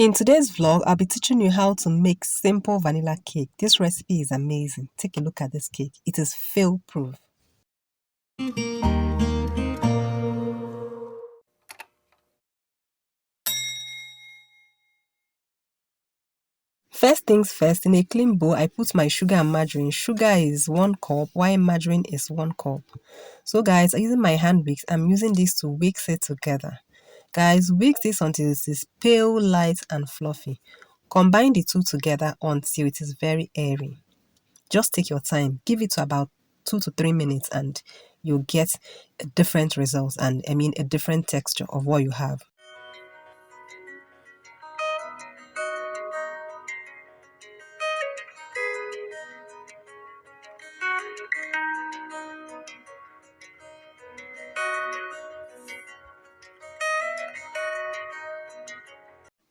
In today's vlog, I'll be teaching you how to make simple vanilla cake. This recipe is amazing. Take a look at this cake. It is fail-proof. First things first, in a clean bowl, I put my sugar and margarine. Sugar is 1 cup, while margarine is 1 cup. So guys, using my hand whisk, I'm using this to whisk it together. Guys, whisk this until it is pale, light, and fluffy. Combine the two together until it is very airy. Just take your time. Give it to about 2 to 3 minutes and you'll get a different results and a different texture of what you have.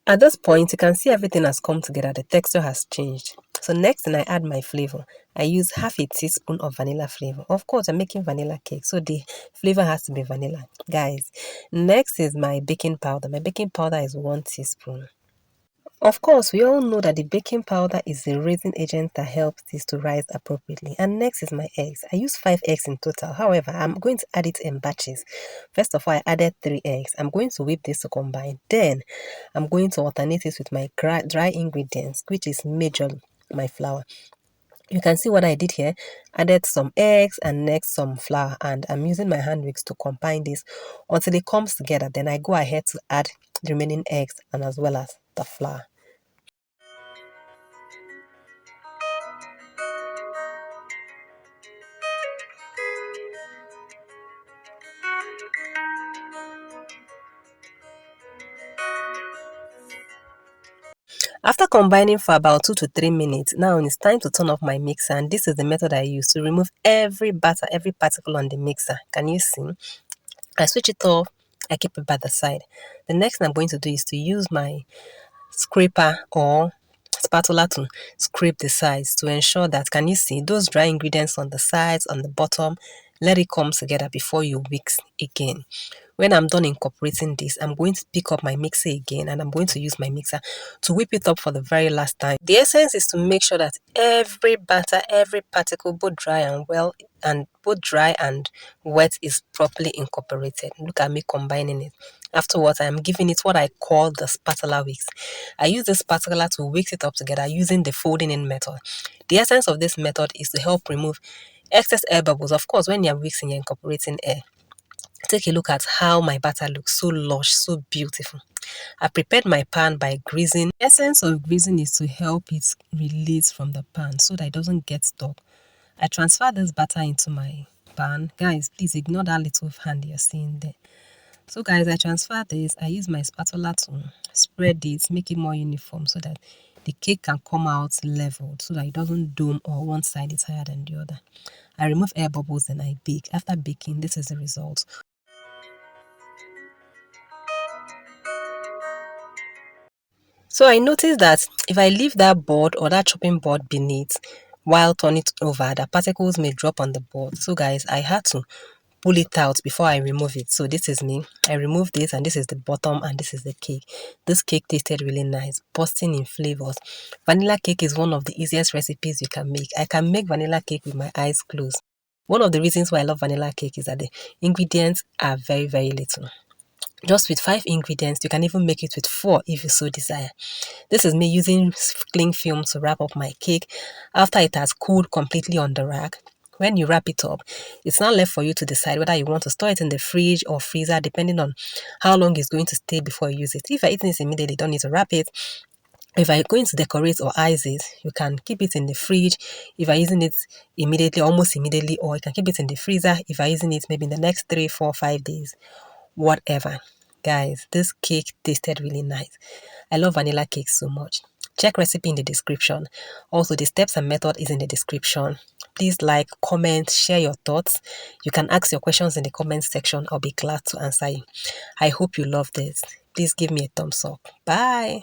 At this point, you can see everything has come together. The texture has changed. So next thing, I add my flavor. I use half a teaspoon of vanilla flavor. Of course, I'm making vanilla cake, so the flavor has to be vanilla. Guys, next is my baking powder. My baking powder is 1 teaspoon. Of course, we all know that the baking powder is the raising agent that helps this to rise appropriately. And next is my eggs. I use 5 eggs in total. However, I'm going to add it in batches. First of all, I added 3 eggs. I'm going to whip this to combine. Then, I'm going to alternate it with my dry ingredients, which is majorly my flour. You can see what I did here. Added some eggs and next some flour, and I'm using my hand whisk to combine this until it comes together. Then I go ahead to add the remaining eggs and as well as the flour. After combining for about 2 to 3 minutes, now it's time to turn off my mixer, and this is the method I use to remove every batter, every particle on the mixer. Can you see? I switch it off, I keep it by the side. The next thing I'm going to do is to use my scraper or spatula to scrape the sides to ensure that, can you see, those dry ingredients on the sides, on the bottom, let it come together before you mix again. When I'm done incorporating this, I'm going to pick up my mixer again and I'm going to use my mixer to whip it up for the very last time. The essence is to make sure that every batter, every particle, both dry and wet, is properly incorporated. Look at me combining it. Afterwards, I am giving it what I call the spatula whisk. I use the spatula to whisk it up together using the folding in method. The essence of this method is to help remove excess air bubbles. Of course, when you're whisking, you're incorporating air. Take a look at how my batter looks, so lush, so beautiful. I prepared my pan by greasing. The essence of greasing is to help it release from the pan so that it doesn't get stuck. I transfer this batter into my pan. Guys, please ignore that little hand you're seeing there. So guys, I transfer this. I use my spatula to spread it, make it more uniform so that the cake can come out leveled, so that it doesn't dome or one side is higher than the other. I remove air bubbles and I bake. After baking, this is the result. So I noticed that if I leave that board or that chopping board beneath while turning it over, the particles may drop on the board. So guys, I had to pull it out before I remove it. So this is me. I removed this and this is the bottom and this is the cake. This cake tasted really nice, bursting in flavors. Vanilla cake is one of the easiest recipes you can make. I can make vanilla cake with my eyes closed. One of the reasons why I love vanilla cake is that the ingredients are very, very little. Just with 5 ingredients, you can even make it with 4 if you so desire. This is me using cling film to wrap up my cake after it has cooled completely on the rack. When you wrap it up, it's now left for you to decide whether you want to store it in the fridge or freezer, depending on how long it's going to stay before you use it. If you're eating this immediately, you don't need to wrap it. If you're going to decorate or ice it, you can keep it in the fridge. If you're using it immediately, almost immediately, or you can keep it in the freezer if you're using it maybe in the next 3, 4, 5 days. Whatever. Guys, this cake tasted really nice. I love vanilla cake so much. Check recipe in the description. Also, the steps and method is in the description. Please like, comment, share your thoughts. You can ask your questions in the comment section. I'll be glad to answer you. I hope you love this. Please give me a thumbs up. Bye.